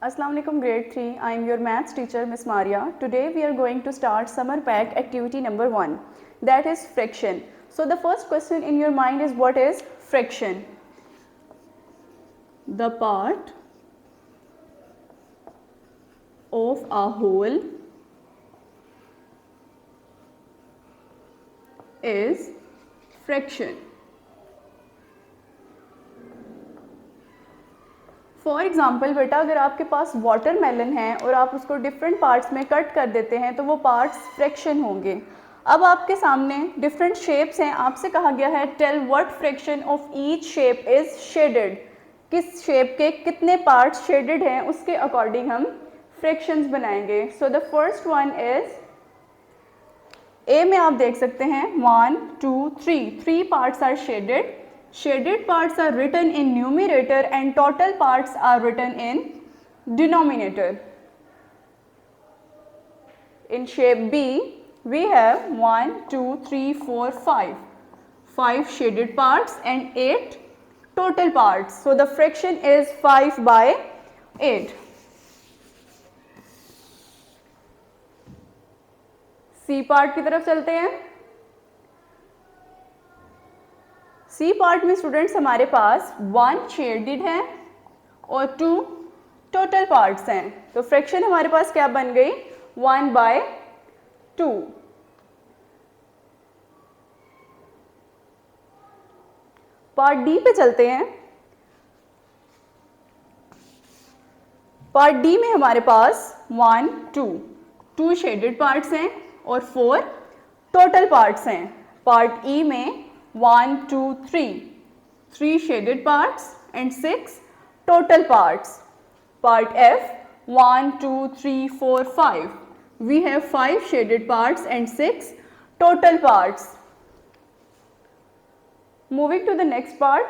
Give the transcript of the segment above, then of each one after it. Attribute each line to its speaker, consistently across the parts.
Speaker 1: Assalamu alaikum grade 3. I am your maths teacher Miss Maria. Today we are going to start summer pack activity number 1, that is fraction. So the first question in your mind is, what is fraction? The part of a whole is fraction. For example बेटा, अगर आपके पास watermelon है और आप उसको different parts में cut कर देते हैं तो वो पार्ट्स फ्रैक्शन होंगे. अब आपके सामने डिफरेंट शेप्स हैं, आपसे कहा गया है tell what fraction of each shape is shaded. किस शेप के कितने पार्ट्स शेडेड हैं उसके अकॉर्डिंग हम फ्रैक्शंस बनाएंगे. So the first one is, A में आप देख सकते हैं 1 2 3 parts are shaded. Shaded parts are written in numerator and total parts are written in denominator. In shape B, we have 1, 2, 3, 4, 5. 5 shaded parts and 8 total parts. So the fraction is 5 by 8. C part की तरफ चलते हैं. C part में students हमारे पास 1 shaded है और 2 total parts हैं. तो फ्रैक्शन हमारे पास क्या बन गई, 1 बाय 2. पार्ट डी पे चलते हैं. पार्ट डी में हमारे पास 1 2 शेडेड पार्ट्स हैं और 4 टोटल पार्ट्स हैं. पार्ट ई में 1 2 3 shaded parts and 6 total parts. Part F 1 2 3 4 5. We have 5 shaded parts and 6 total parts. Moving to the next part.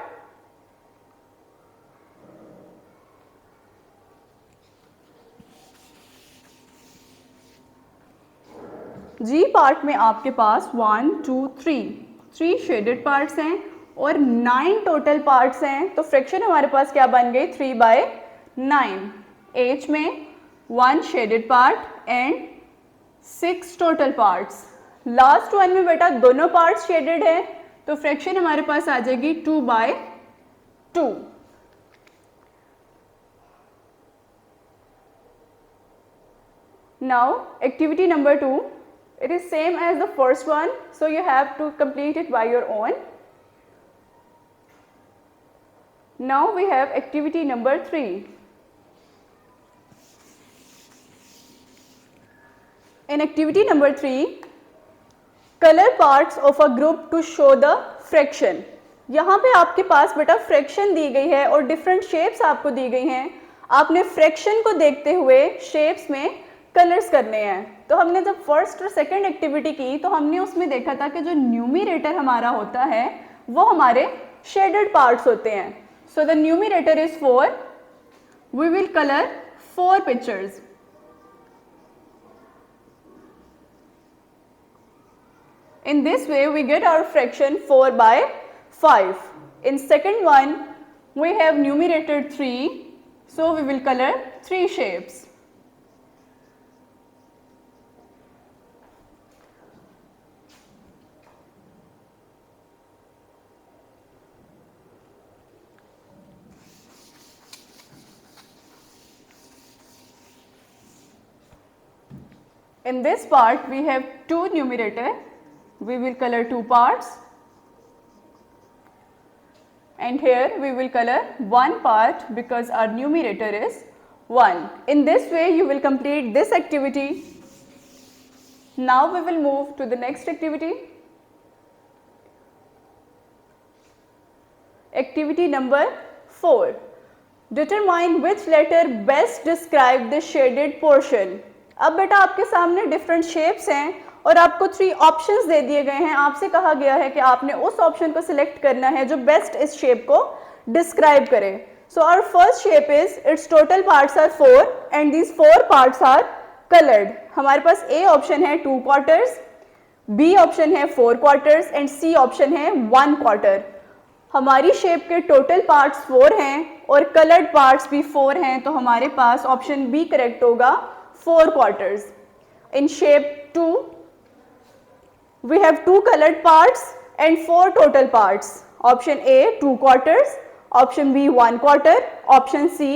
Speaker 1: G part में आपके पास 1 2 3 शेडेड पार्ट्स हैं और 9 टोटल पार्ट्स हैं. तो फ्रैक्शन हमारे पास क्या बन गई, 3 बाय 9. H में 1 shaded part and 6 total parts. Last one में बेटा दोनों पार्ट्स शेडेड है तो फ्रैक्शन हमारे पास आ जाएगी 2 by 2. Now activity number 2. It is same as the first one, so you have to complete it by your own. Now we have activity number 3. In activity number 3, color parts of a group to show the fraction. यहाँ पे आपके पास बेटा fraction दी गई है और different shapes आपको दी गई हैं. आपने फ्रैक्शन को देखते हुए शेप्स में कलर्स करने हैं. तो हमने जब फर्स्ट और सेकंड एक्टिविटी की तो हमने उसमें देखा था कि जो न्यूमरेटर हमारा होता है वो हमारे शेडेड पार्ट्स होते हैं. So the numerator is 4. We will colour 4 pictures. In this way we get our fraction 4 by 5. In second one we have numerator 3, so we will color 3 shapes. In this part we have 2 numerator. We will color 2 parts and here we will color 1 part because our numerator is 1. In this way you will complete this activity. Now we will move to the next activity. Activity number 4. Determine which letter best describe the shaded portion. अब बेटा आपके सामने different shapes हैं और आपको 3 options दे दिए गए हैं. आपसे कहा गया है कि आपने उस ऑप्शन को सिलेक्ट करना है जो बेस्ट इस शेप को डिस्क्राइब करे. So our first shape is, it's total parts are 4 and these 4 parts are coloured. हमारे पास ए ऑप्शन है 2 क्वार्टर्स, बी ऑप्शन है 4 क्वार्टर्स एंड सी ऑप्शन है 1 क्वार्टर. हमारी शेप के टोटल पार्ट्स 4 हैं और कलर्ड पार्ट्स भी 4 हैं, तो हमारे पास ऑप्शन बी करेक्ट होगा 4 quarters. In shape 2 we have 2 colored parts and 4 total parts. Option A 2 quarters, option B 1 quarter, option C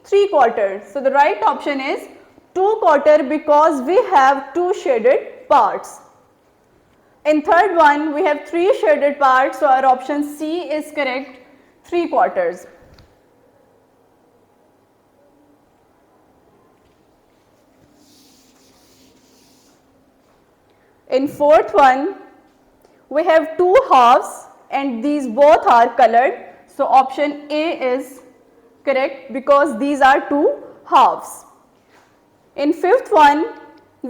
Speaker 1: 3 quarters. So the right option is 2 quarter because we have 2 shaded parts. In third one we have 3 shaded parts, so our option C is correct, 3 quarters. In fourth one we have 2 halves and these both are colored, so option A is correct because these are 2 halves. In fifth one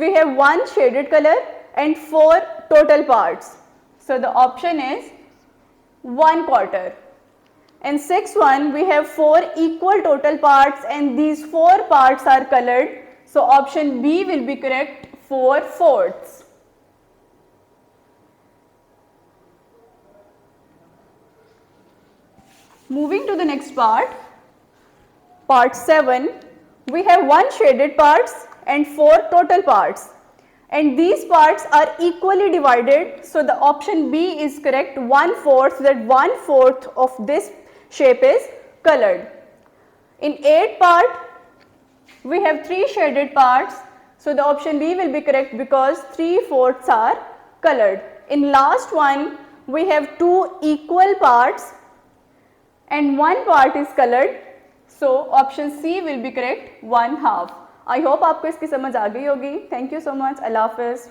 Speaker 1: we have 1 shaded color and 4 total parts, so the option is 1 quarter. In sixth one we have 4 equal total parts and these 4 parts are colored, so option B will be correct, 4 fourths. Moving to the next part, part 7, we have 1 shaded parts and 4 total parts and these parts are equally divided, so the option B is correct, 1/4, that 1/4 of this shape is colored. In 8th part we have 3 shaded parts, so the option B will be correct because 3/4 are colored. In last one we have 2 equal parts and 1 part is colored, so option C will be correct, 1/2. I hope आपको इसकी समझ आ गई होगी. Thank you so much. Allah Hafiz.